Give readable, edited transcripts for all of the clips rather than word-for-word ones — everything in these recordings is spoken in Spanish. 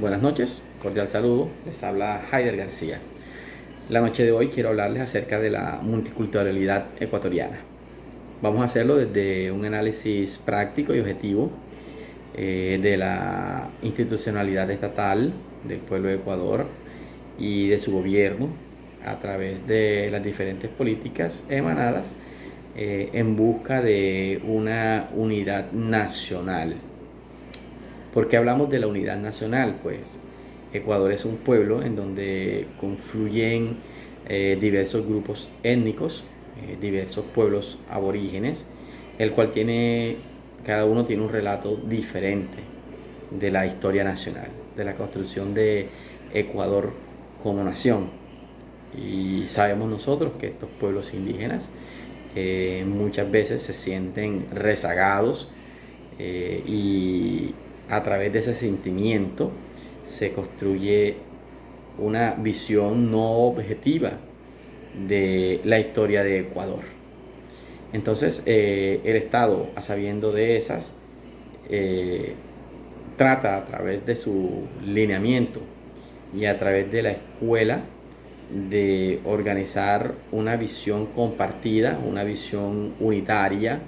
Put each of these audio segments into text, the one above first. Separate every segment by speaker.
Speaker 1: Buenas noches, cordial saludo, les habla Haider García. La noche de hoy quiero hablarles acerca de la multiculturalidad ecuatoriana. Vamos a hacerlo desde un análisis práctico y objetivo de la institucionalidad estatal del pueblo de Ecuador y de su gobierno a través de las diferentes políticas emanadas en busca de una unidad nacional. ¿Por qué hablamos de la unidad nacional? Pues Ecuador es un pueblo en donde confluyen diversos grupos étnicos, diversos pueblos aborígenes, el cual cada uno tiene un relato diferente de la historia nacional, de la construcción de Ecuador como nación. Y sabemos nosotros que estos pueblos indígenas muchas veces se sienten rezagados y a través de ese sentimiento se construye una visión no objetiva de la historia de Ecuador. Entonces el Estado, a sabiendo de esas, trata a través de su lineamiento y a través de la escuela de organizar una visión compartida, una visión unitaria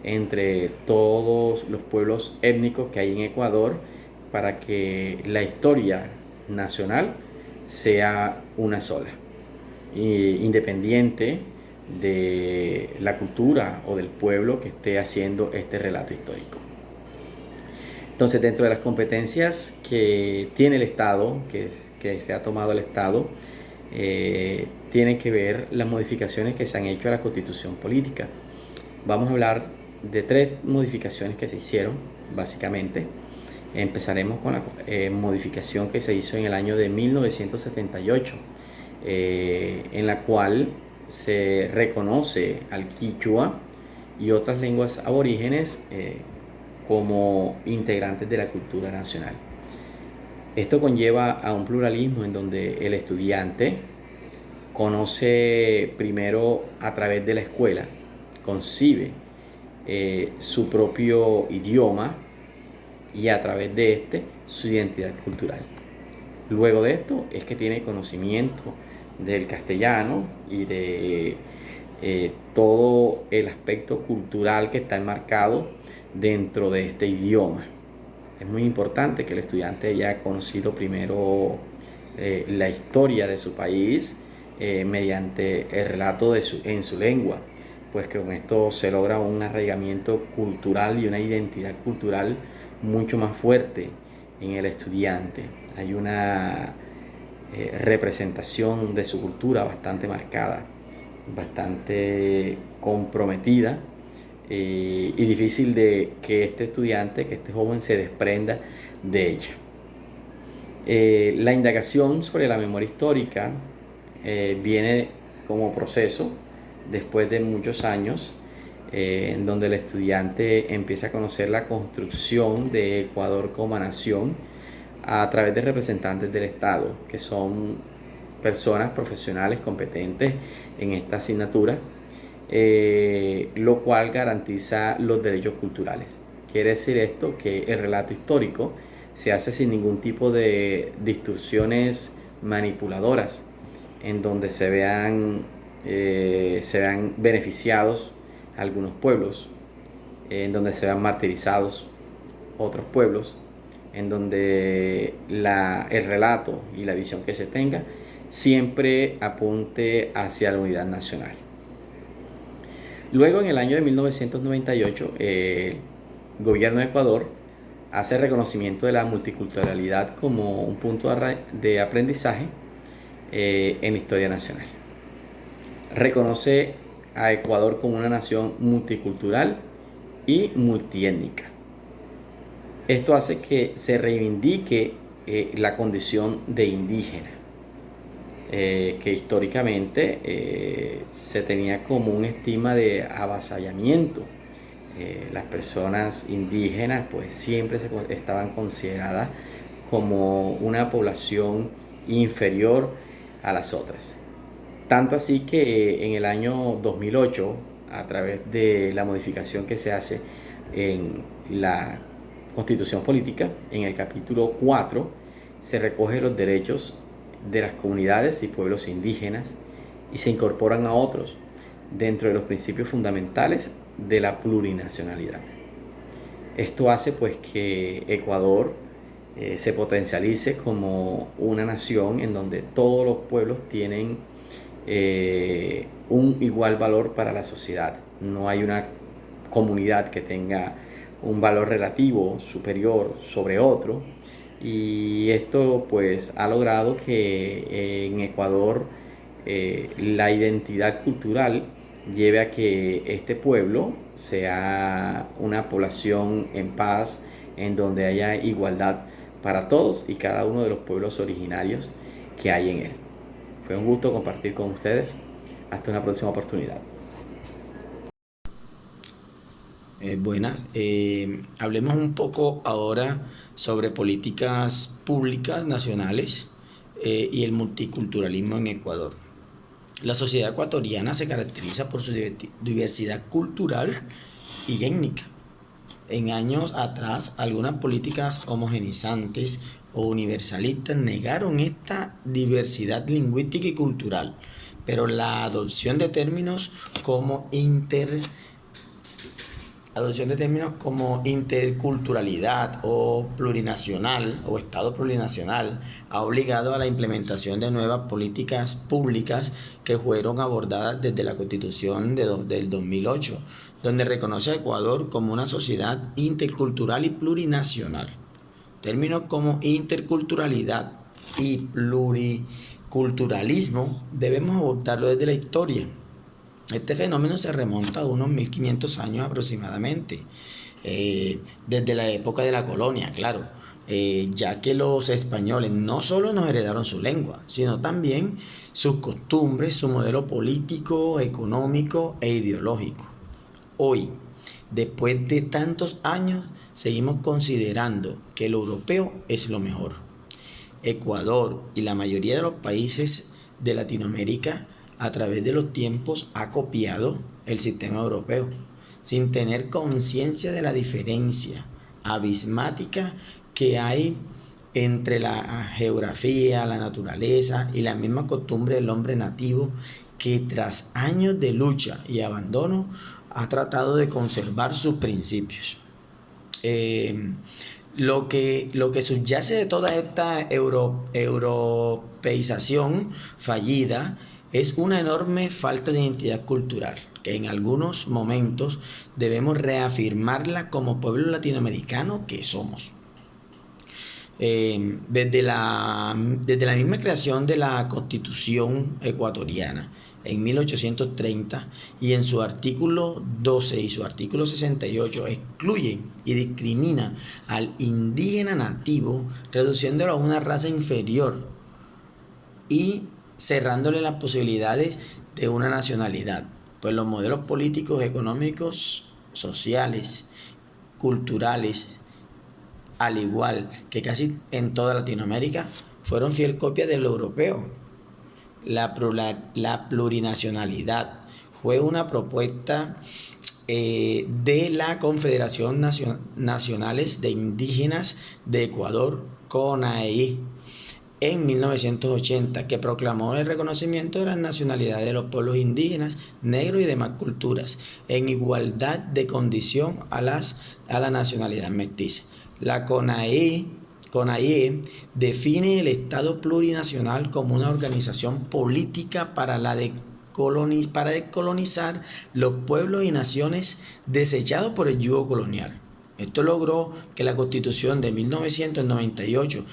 Speaker 1: entre todos los pueblos étnicos que hay en Ecuador para que la historia nacional sea una sola, independiente de la cultura o del pueblo que esté haciendo este relato histórico. Entonces, dentro de las competencias que tiene el Estado, que se ha tomado el Estado, tienen que ver las modificaciones que se han hecho a la Constitución política. Vamos a hablar de 3 modificaciones que se hicieron, básicamente. Empezaremos con la modificación que se hizo en el año de 1978, en la cual se reconoce al quichua y otras lenguas aborígenes como integrantes de la cultura nacional. Esto conlleva a un pluralismo en donde el estudiante conoce primero a través de la escuela, concibe su propio idioma y a través de este su identidad cultural. Luego de esto es que tiene conocimiento del castellano y de todo el aspecto cultural que está enmarcado dentro de este idioma. Es muy importante que el estudiante haya conocido primero la historia de su país mediante el relato en su lengua, pues que con esto se logra un arraigamiento cultural y una identidad cultural mucho más fuerte en el estudiante. Hay una representación de su cultura bastante marcada, bastante comprometida y difícil de que este estudiante, que este joven se desprenda de ella. La indagación sobre la memoria histórica viene como proceso después de muchos años en donde el estudiante empieza a conocer la construcción de Ecuador como nación a través de representantes del Estado, que son personas profesionales competentes en esta asignatura, lo cual garantiza los derechos culturales. Quiere decir esto que el relato histórico se hace sin ningún tipo de distorsiones manipuladoras, en donde se vean beneficiados algunos pueblos, en donde se vean martirizados otros pueblos, en donde el relato y la visión que se tenga siempre apunte hacia la unidad nacional. Luego, en el año de 1998, el gobierno de Ecuador hace reconocimiento de la multiculturalidad como un punto de aprendizaje en la historia nacional. Reconoce a Ecuador como una nación multicultural y multiétnica. Esto hace que se reivindique la condición de indígena, que históricamente se tenía como un estigma de avasallamiento. Las personas indígenas pues siempre estaban consideradas como una población inferior a las otras. Tanto así que en el año 2008, a través de la modificación que se hace en la Constitución Política, en el capítulo 4, se recogen los derechos de las comunidades y pueblos indígenas y se incorporan a otros dentro de los principios fundamentales de la plurinacionalidad. Esto hace pues que Ecuador se potencialice como una nación en donde todos los pueblos tienen un igual valor para la sociedad. No hay una comunidad que tenga un valor relativo superior sobre otro, y esto pues ha logrado que en Ecuador la identidad cultural lleve a que este pueblo sea una población en paz, en donde haya igualdad para todos y cada uno de los pueblos originarios que hay en él. Fue un gusto compartir con ustedes. Hasta una próxima oportunidad.
Speaker 2: Buenas. Hablemos un poco ahora sobre políticas públicas nacionales y el multiculturalismo en Ecuador. La sociedad ecuatoriana se caracteriza por su diversidad cultural y étnica. En años atrás, algunas políticas homogenizantes o universalistas negaron esta diversidad lingüística y cultural, pero la adopción de términos como interculturalidad o plurinacional o Estado plurinacional ha obligado a la implementación de nuevas políticas públicas que fueron abordadas desde la Constitución del 2008, donde reconoce a Ecuador como una sociedad intercultural y plurinacional. Términos como interculturalidad y pluriculturalismo debemos abordarlo desde la historia. Este fenómeno se remonta a unos 1500 años aproximadamente, desde la época de la colonia, claro, ya que los españoles no solo nos heredaron su lengua, sino también sus costumbres, su modelo político, económico e ideológico. Hoy, después de tantos años, seguimos considerando que lo europeo es lo mejor. Ecuador y la mayoría de los países de Latinoamérica a través de los tiempos ha copiado el sistema europeo, sin tener conciencia de la diferencia abismática que hay entre la geografía, la naturaleza y la misma costumbre del hombre nativo, que tras años de lucha y abandono ha tratado de conservar sus principios. Lo que subyace de toda esta europeización fallida es una enorme falta de identidad cultural, que en algunos momentos debemos reafirmarla como pueblo latinoamericano que somos. Desde la misma creación de la Constitución ecuatoriana en 1830 y en su artículo 12 y su artículo 68 excluyen y discriminan al indígena nativo, reduciéndolo a una raza inferior y cerrándole las posibilidades de una nacionalidad, pues los modelos políticos, económicos, sociales, culturales, al igual que casi en toda Latinoamérica, fueron fiel copia de lo europeo. La plurinacionalidad fue una propuesta de la Confederación Nacionales de Indígenas de Ecuador, CONAIE, en 1980, que proclamó el reconocimiento de las nacionalidades de los pueblos indígenas, negros y demás culturas, en igualdad de condición a la nacionalidad mestiza. La CONAIE define el Estado plurinacional como una organización política para descolonizar los pueblos y naciones desechados por el yugo colonial. Esto logró que la Constitución de 1998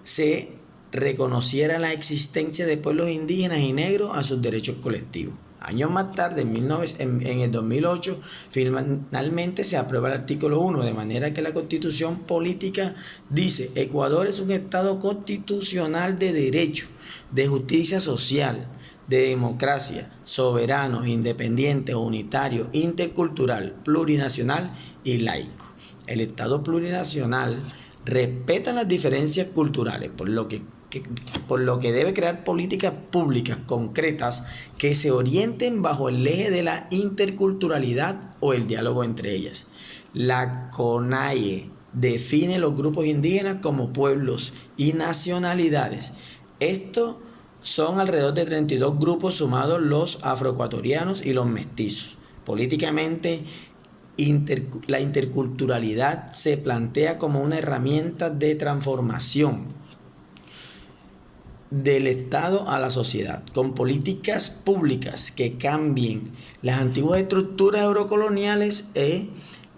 Speaker 2: se reconociera la existencia de pueblos indígenas y negros a sus derechos colectivos. Años más tarde, en el 2008, finalmente se aprueba el artículo 1, de manera que la Constitución política dice: Ecuador es un Estado constitucional de derecho, de justicia social, de democracia, soberano, independiente, unitario, intercultural, plurinacional y laico. El Estado plurinacional respeta las diferencias culturales, por lo que debe crear políticas públicas concretas que se orienten bajo el eje de la interculturalidad o el diálogo entre ellas. La CONAIE define los grupos indígenas como pueblos y nacionalidades. Estos son alrededor de 32 grupos sumados los afroecuatorianos y los mestizos. Políticamente, la interculturalidad se plantea como una herramienta de transformación del Estado a la sociedad, con políticas públicas que cambien las antiguas estructuras eurocoloniales e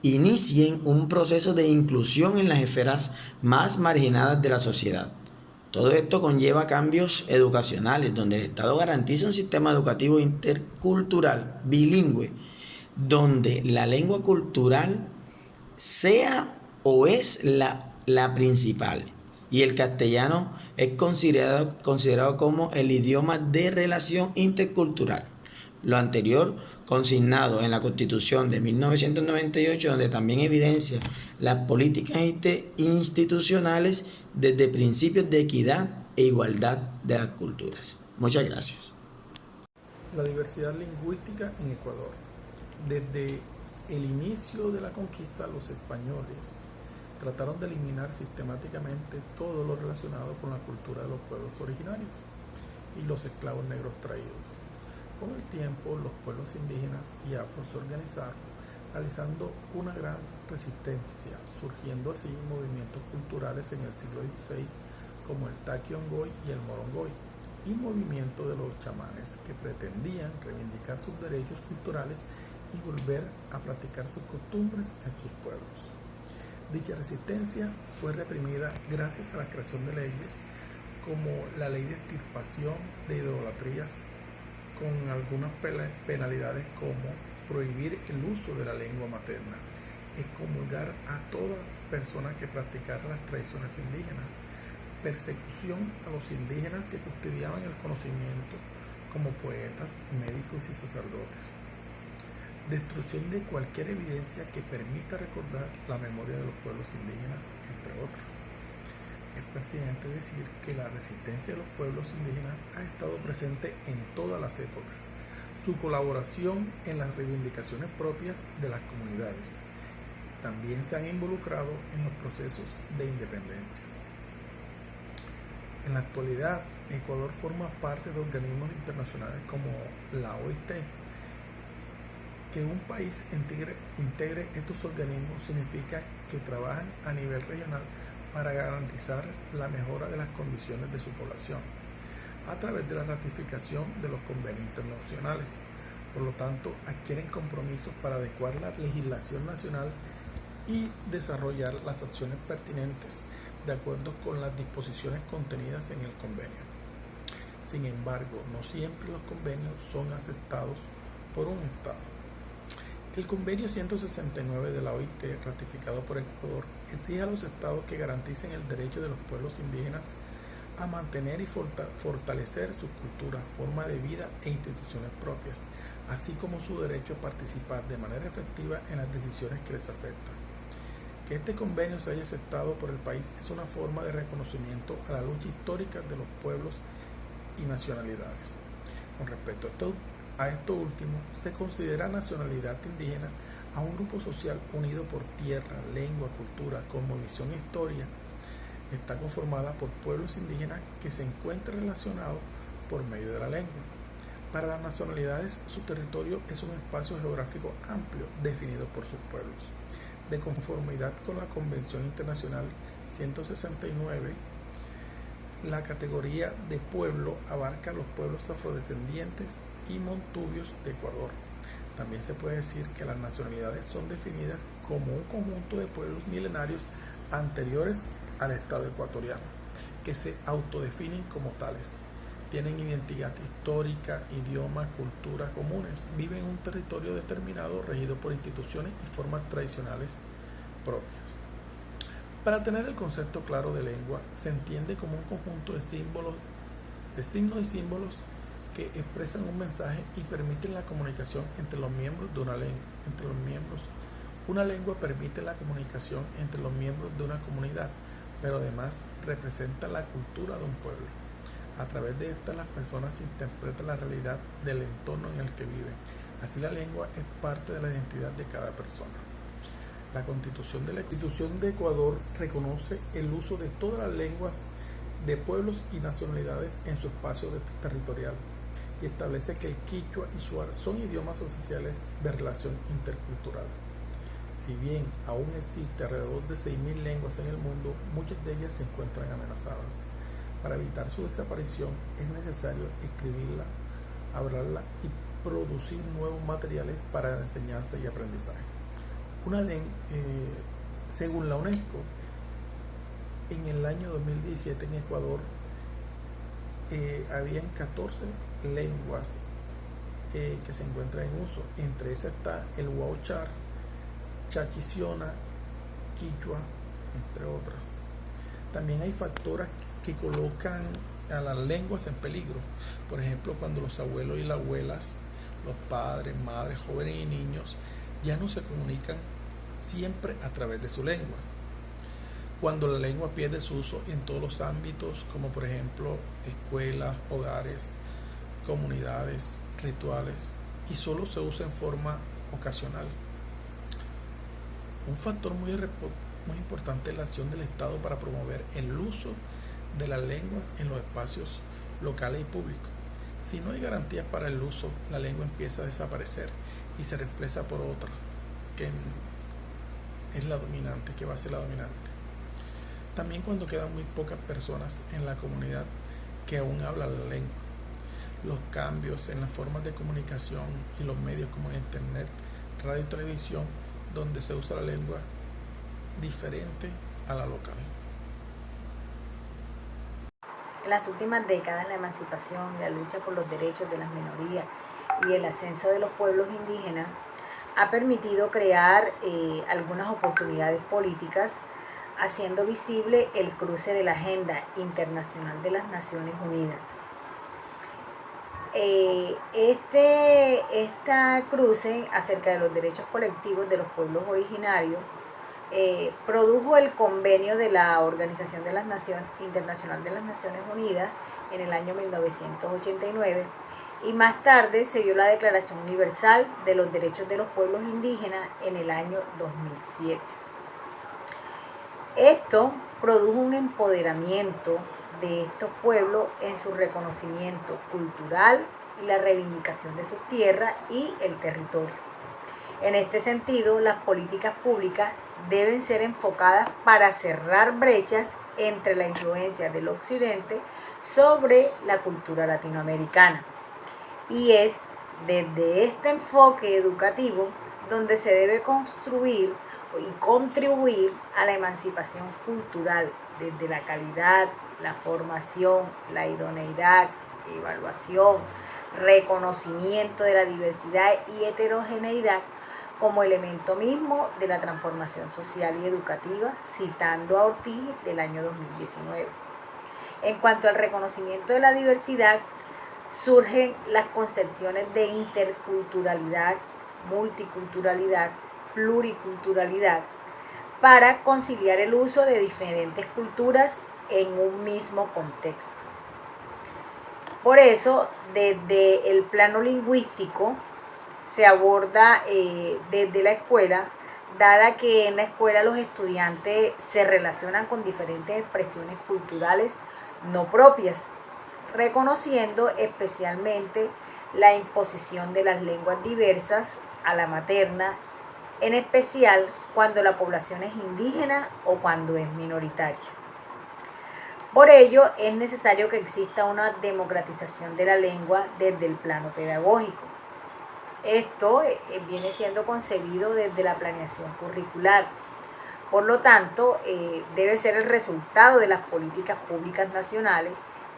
Speaker 2: inicien un proceso de inclusión en las esferas más marginadas de la sociedad. Todo esto conlleva cambios educacionales, donde el Estado garantiza un sistema educativo intercultural, bilingüe, donde la lengua cultural sea o es la principal, y el castellano es considerado como el idioma de relación intercultural. Lo anterior consignado en la Constitución de 1998, donde también evidencia las políticas institucionales desde principios de equidad e igualdad de las culturas. Muchas gracias.
Speaker 3: La diversidad lingüística en Ecuador. Desde el inicio de la conquista, los españoles trataron de eliminar sistemáticamente todo lo relacionado con la cultura de los pueblos originarios y los esclavos negros traídos. Con el tiempo, los pueblos indígenas y afros se organizaron, realizando una gran resistencia, surgiendo así movimientos culturales en el siglo XVI como el Taquiongoy y el Morongoy, y movimiento de los chamanes que pretendían reivindicar sus derechos culturales y volver a practicar sus costumbres en sus pueblos. Dicha resistencia fue reprimida gracias a la creación de leyes como la ley de extirpación de idolatrías, con algunas penalidades como prohibir el uso de la lengua materna, excomulgar a toda persona que practicara las tradiciones indígenas, persecución a los indígenas que custodiaban el conocimiento como poetas, médicos y sacerdotes, destrucción de cualquier evidencia que permita recordar la memoria de los pueblos indígenas, entre otros. Es pertinente decir que la resistencia de los pueblos indígenas ha estado presente en todas las épocas. Su colaboración en las reivindicaciones propias de las comunidades. También se han involucrado en los procesos de independencia. En la actualidad, Ecuador forma parte de organismos internacionales como la OIT. Que un país integre estos organismos significa que trabajan a nivel regional para garantizar la mejora de las condiciones de su población a través de la ratificación de los convenios internacionales. Por lo tanto, adquieren compromisos para adecuar la legislación nacional y desarrollar las acciones pertinentes de acuerdo con las disposiciones contenidas en el convenio. Sin embargo, no siempre los convenios son aceptados por un Estado. El convenio 169 de la OIT, ratificado por Ecuador, exige a los estados que garanticen el derecho de los pueblos indígenas a mantener y fortalecer su cultura, forma de vida e instituciones propias, así como su derecho a participar de manera efectiva en las decisiones que les afectan. Que este convenio se haya aceptado por el país es una forma de reconocimiento a la lucha histórica de los pueblos y nacionalidades. Con respecto a esto último, se considera nacionalidad indígena a un grupo social unido por tierra, lengua, cultura, cosmovisión e historia. Está conformada por pueblos indígenas que se encuentran relacionados por medio de la lengua. Para las nacionalidades, su territorio es un espacio geográfico amplio definido por sus pueblos. De conformidad con la Convención Internacional 169, la categoría de pueblo abarca los pueblos afrodescendientes y montubios de Ecuador. También se puede decir que las nacionalidades son definidas como un conjunto de pueblos milenarios anteriores al Estado ecuatoriano, que se autodefinen como tales. Tienen identidad histórica, idioma, cultura comunes, viven en un territorio determinado regido por instituciones y formas tradicionales propias. Para tener el concepto claro de lengua, se entiende como un conjunto de signos y símbolos que expresan un mensaje y permiten la comunicación entre los miembros de una lengua. Una lengua permite la comunicación entre los miembros de una comunidad, pero además representa la cultura de un pueblo. A través de esta, las personas interpretan la realidad del entorno en el que viven. Así, la lengua es parte de la identidad de cada persona. La Constitución de Ecuador reconoce el uso de todas las lenguas de pueblos y nacionalidades en su espacio territorial y establece que el quichua y shuar son idiomas oficiales de relación intercultural. Si bien aún existe alrededor de 6.000 lenguas en el mundo, muchas de ellas se encuentran amenazadas. Para evitar su desaparición es necesario escribirla, hablarla y producir nuevos materiales para enseñanza y aprendizaje. Según la UNESCO, en el año 2017 en Ecuador habían 14 lenguas que se encuentran en uso. Entre esas está el huauchar, chachisiona, quichua, entre otras. También hay factores que colocan a las lenguas en peligro. Por ejemplo, cuando los abuelos y las abuelas, los padres, madres, jóvenes y niños ya no se comunican siempre a través de su lengua. Cuando la lengua pierde su uso en todos los ámbitos, como por ejemplo escuelas, hogares, comunidades, rituales, y solo se usa en forma ocasional. Un factor muy importante es la acción del Estado para promover el uso de las lenguas en los espacios locales y públicos. Si no hay garantías para el uso, la lengua empieza a desaparecer y se reemplaza por otra, que es la dominante, que va a ser la dominante. También cuando quedan muy pocas personas en la comunidad que aún hablan la lengua. Los cambios en las formas de comunicación y los medios como internet, radio y televisión, donde se usa la lengua diferente a la local.
Speaker 4: En las últimas décadas, la emancipación, la lucha por los derechos de las minorías y el ascenso de los pueblos indígenas ha permitido crear algunas oportunidades políticas, haciendo visible el cruce de la agenda internacional de las Naciones Unidas. Esta cruce acerca de los derechos colectivos de los pueblos originarios produjo el convenio de la Organización Internacional de las Naciones Unidas en el año 1989 y más tarde se dio la Declaración Universal de los Derechos de los Pueblos Indígenas en el año 2007. Esto produjo un empoderamiento de estos pueblos en su reconocimiento cultural y la reivindicación de sus tierras y el territorio. En este sentido, las políticas públicas deben ser enfocadas para cerrar brechas entre la influencia del occidente sobre la cultura latinoamericana. Y es desde este enfoque educativo donde se debe construir y contribuir a la emancipación cultural desde la calidad, la formación, la idoneidad, evaluación, reconocimiento de la diversidad y heterogeneidad como elemento mismo de la transformación social y educativa, citando a Ortiz del año 2019. En cuanto al reconocimiento de la diversidad, surgen las concepciones de interculturalidad, multiculturalidad, pluriculturalidad, para conciliar el uso de diferentes culturas en un mismo contexto. Por eso, desde el plano lingüístico, se aborda desde la escuela, dada que en la escuela los estudiantes se relacionan con diferentes expresiones culturales no propias, reconociendo especialmente la imposición de las lenguas diversas a la materna, en especial cuando la población es indígena o cuando es minoritaria. Por ello, es necesario que exista una democratización de la lengua desde el plano pedagógico. Esto viene siendo concebido desde la planeación curricular. Por lo tanto, debe ser el resultado de las políticas públicas nacionales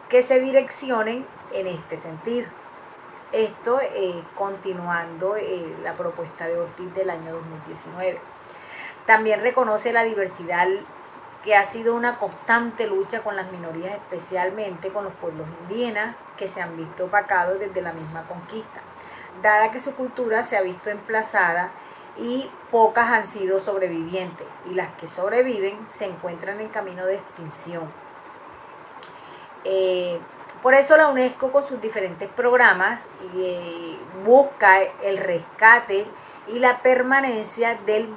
Speaker 4: que se direccionen en este sentido. Esto continuando la propuesta de Ortiz del año 2019. También reconoce la diversidad, que ha sido una constante lucha con las minorías, especialmente con los pueblos indígenas, que se han visto opacados desde la misma conquista, dada que su cultura se ha visto emplazada y pocas han sido sobrevivientes, y las que sobreviven se encuentran en camino de extinción. Por eso la UNESCO, con sus diferentes programas, busca el rescate y la permanencia del